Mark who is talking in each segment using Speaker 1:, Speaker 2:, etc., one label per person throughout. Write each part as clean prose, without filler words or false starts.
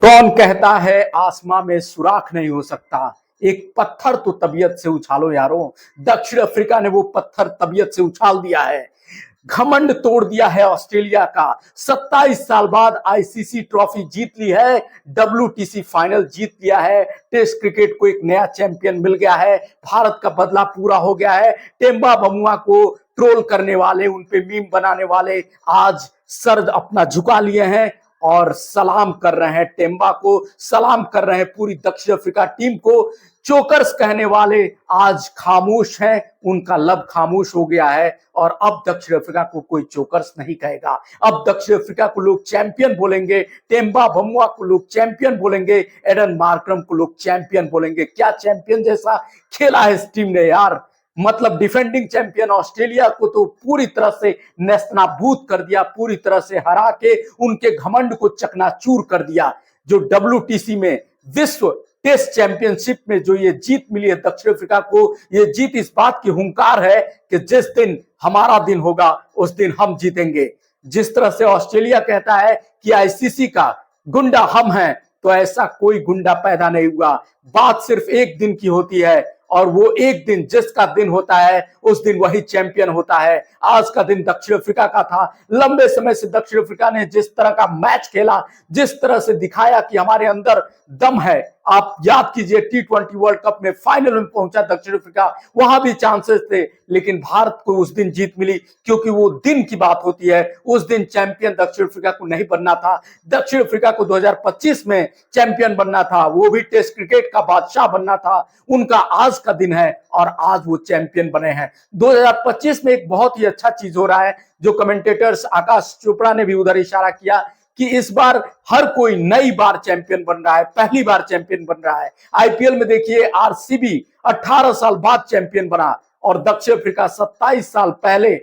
Speaker 1: कौन कहता है आसमां में सुराख नहीं हो सकता। एक पत्थर तो तबीयत से उछालो यारों। दक्षिण अफ्रीका ने वो पत्थर तबीयत से उछाल दिया है। घमंड तोड़ दिया है ऑस्ट्रेलिया का। 27 साल बाद आईसीसी ट्रॉफी जीत ली है। डब्ल्यूटीसी फाइनल जीत लिया है। टेस्ट क्रिकेट को एक नया चैंपियन मिल गया है। भारत का बदला पूरा हो गया है। टेम्बा बमुआ को ट्रोल करने वाले, उनपे मीम बनाने वाले आज सर अपना झुका लिए हैं और सलाम कर रहे हैं। टेम्बा को सलाम कर रहे हैं। पूरी दक्षिण अफ्रीका टीम को चोकर्स कहने वाले आज खामोश हैं। उनका लब खामोश हो गया है और अब दक्षिण अफ्रीका को कोई चोकर्स नहीं कहेगा। अब दक्षिण अफ्रीका को लोग चैंपियन बोलेंगे। टेम्बा बमुआ को लोग चैंपियन बोलेंगे। एडन मार्करम को लोग चैंपियन बोलेंगे। क्या चैंपियन जैसा खेला है इस टीम ने यार। मतलब डिफेंडिंग चैंपियन ऑस्ट्रेलिया को तो पूरी तरह से नेस्तनाबूद कर दिया, पूरी तरह से हरा के उनके घमंड को चकनाचूर कर दिया। जो डब्ल्यूटीसी में विश्व टेस्ट चैंपियनशिप में जो ये जीत मिली है दक्षिण अफ्रीका को, ये जीत इस बात की हुंकार है कि जिस दिन हमारा दिन होगा उस दिन हम जीतेंगे। जिस तरह से ऑस्ट्रेलिया कहता है कि आईसीसी का गुंडा हम हैं, तो ऐसा कोई गुंडा पैदा नहीं हुआ। बात सिर्फ एक दिन की होती है और वो एक दिन जिसका दिन होता है उस दिन वही चैंपियन होता है। आज का दिन दक्षिण अफ्रीका का था। लंबे समय से दक्षिण अफ्रीका ने जिस तरह का मैच खेला, जिस तरह से दिखाया कि हमारे अंदर दम है। आप याद कीजिए T20 वर्ल्ड कप में फाइनल में पहुंचा दक्षिण अफ्रीका, वहां भी चांसेस थे, लेकिन भारत को उस दिन जीत मिली क्योंकि वो दिन की बात होती है। उस दिन चैंपियन दक्षिण अफ्रीका को नहीं बनना था। दक्षिण अफ्रीका को 2025 में चैंपियन बनना था, वो भी टेस्ट क्रिकेट का बादशाह बनना था। उनका आज का दिन है और आज वो चैंपियन बने हैं। 2025 में एक बहुत ही अच्छा चीज हो रहा है, जो कमेंटेटर्स आकाश चोपड़ा ने भी उधर इशारा किया कि इस बार हर कोई नई बार चैंपियन बन रहा है, पहली बार चैंपियन बन रहा है। आईपीएल में देखिए आरसीबी 18 साल बाद चैंपियन बना और दक्षिण अफ्रीका 27 साल पहले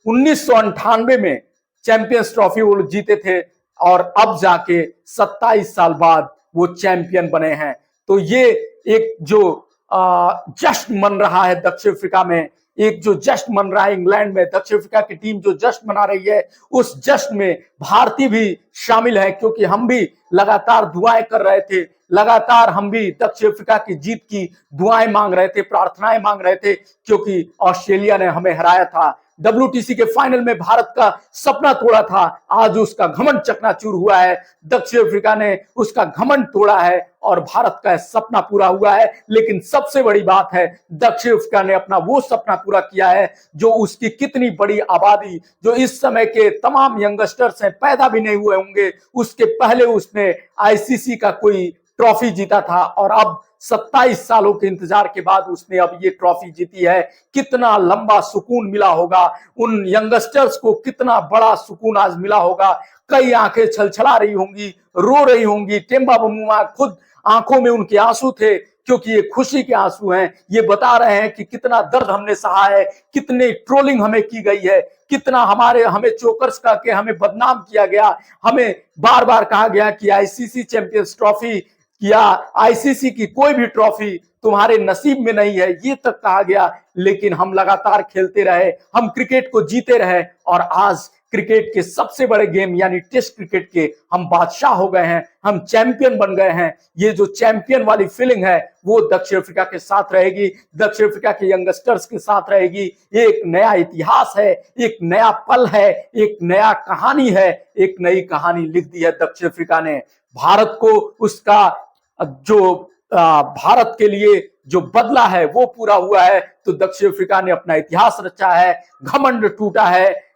Speaker 1: 1998 में चैंपियंस ट्रॉफी वो जीते थे और अब जाके 27 साल बाद वो चैंपियन बने हैं। तो ये एक जो जश्न मन रहा है दक्षिण अफ्रीका में, एक जो जश्न मन रहा है इंग्लैंड में, दक्षिण अफ्रीका की टीम जो जश्न मना रही है, उस जश्न में भारतीय भी शामिल है क्योंकि हम भी लगातार दुआएं कर रहे थे। लगातार हम भी दक्षिण अफ्रीका की जीत की दुआएं मांग रहे थे, प्रार्थनाएं मांग रहे थे, क्योंकि ऑस्ट्रेलिया ने हमें हराया था। डब्ल्यूटीसी के फाइनल में भारत का सपना तोड़ा था, आज उसका घमंड चकनाचूर हुआ है। दक्षिण अफ्रीका ने उसका घमंड तोड़ा है और भारत का सपना पूरा हुआ है। लेकिन सबसे बड़ी बात है, दक्षिण अफ्रीका ने अपना वो सपना पूरा किया है जो उसकी कितनी बड़ी आबादी, जो इस समय के तमाम यंगस्टर्स हैं, पैदा भी नहीं हुए होंगे, उसके पहले उसने आईसीसी का कोई ट्रॉफी जीता था और अब 27 सालों के इंतजार के बाद उसने अब ये ट्रॉफी जीती है। कितना लंबा सुकून मिला होगा उन यंगस्टर्स को, कितना बड़ा सुकून आज मिला होगा। कई आंखें छलछला रही होंगी, रो रही होंगी। टेम्बा बमुआ खुद आंखों में उनके आंसू थे क्योंकि ये खुशी के आंसू हैं। ये बता रहे हैं कि कितना दर्द हमने सहा है, कितनी ट्रोलिंग हमें की गई है, कितना हमें चोकर्स करके हमें बदनाम किया गया। हमें बार बार कहा गया कि आईसीसी चैंपियंस ट्रॉफी या आईसीसी की कोई भी ट्रॉफी तुम्हारे नसीब में नहीं है, ये तक कहा गया। लेकिन हम लगातार खेलते रहे, हम क्रिकेट को जीते रहे और आज क्रिकेट के सबसे बड़े गेम यानी टेस्ट क्रिकेट के हम बादशाह हो गए हैं, हम चैंपियन बन गए हैं। ये जो चैंपियन वाली फीलिंग है वो दक्षिण अफ्रीका के साथ रहेगी, दक्षिण अफ्रीका के यंगस्टर्स के साथ रहेगी। ये एक नया इतिहास है, एक नया पल है, एक नया कहानी है, एक नई कहानी लिख दी है दक्षिण अफ्रीका ने। भारत को उसका जो भारत के लिए जो बदला है वो पूरा हुआ है। तो दक्षिण अफ्रीका ने अपना इतिहास रचा है, घमंड टूटा है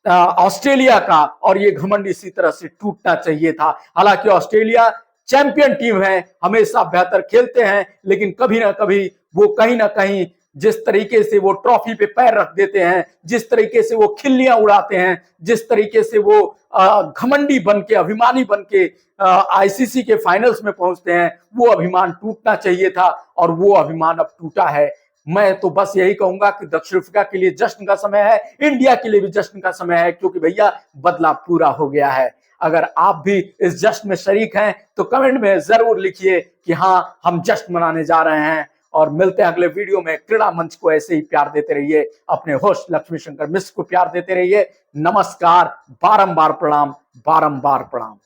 Speaker 1: ऑस्ट्रेलिया का, और ये घमंड इसी तरह से टूटना चाहिए था। हालांकि ऑस्ट्रेलिया चैंपियन टीम है, हमेशा बेहतर खेलते हैं, लेकिन कभी ना कभी वो कहीं ना कहीं जिस तरीके से वो ट्रॉफी पे पैर रख देते हैं, जिस तरीके से वो खिल्लियां उड़ाते हैं, जिस तरीके से वो घमंडी बन के, अभिमानी बन के आईसीसी के फाइनल्स में पहुंचते हैं, वो अभिमान टूटना चाहिए था और वो अभिमान अब टूटा है। मैं तो बस यही कहूंगा कि दक्षिण अफ्रीका के लिए जश्न का समय है, इंडिया के लिए भी जश्न का समय है, क्योंकि भैया बदला पूरा हो गया है। अगर आप भी इस जश्न में शरीक हैं तो कमेंट में जरूर लिखिए कि हाँ, हम जश्न मनाने जा रहे हैं। और मिलते हैं अगले वीडियो में। क्रीड़ा मंच को ऐसे ही प्यार देते रहिए, अपने होस्ट लक्ष्मी शंकर मिश्र को प्यार देते रहिए। नमस्कार, बारंबार प्रणाम, बारंबार प्रणाम।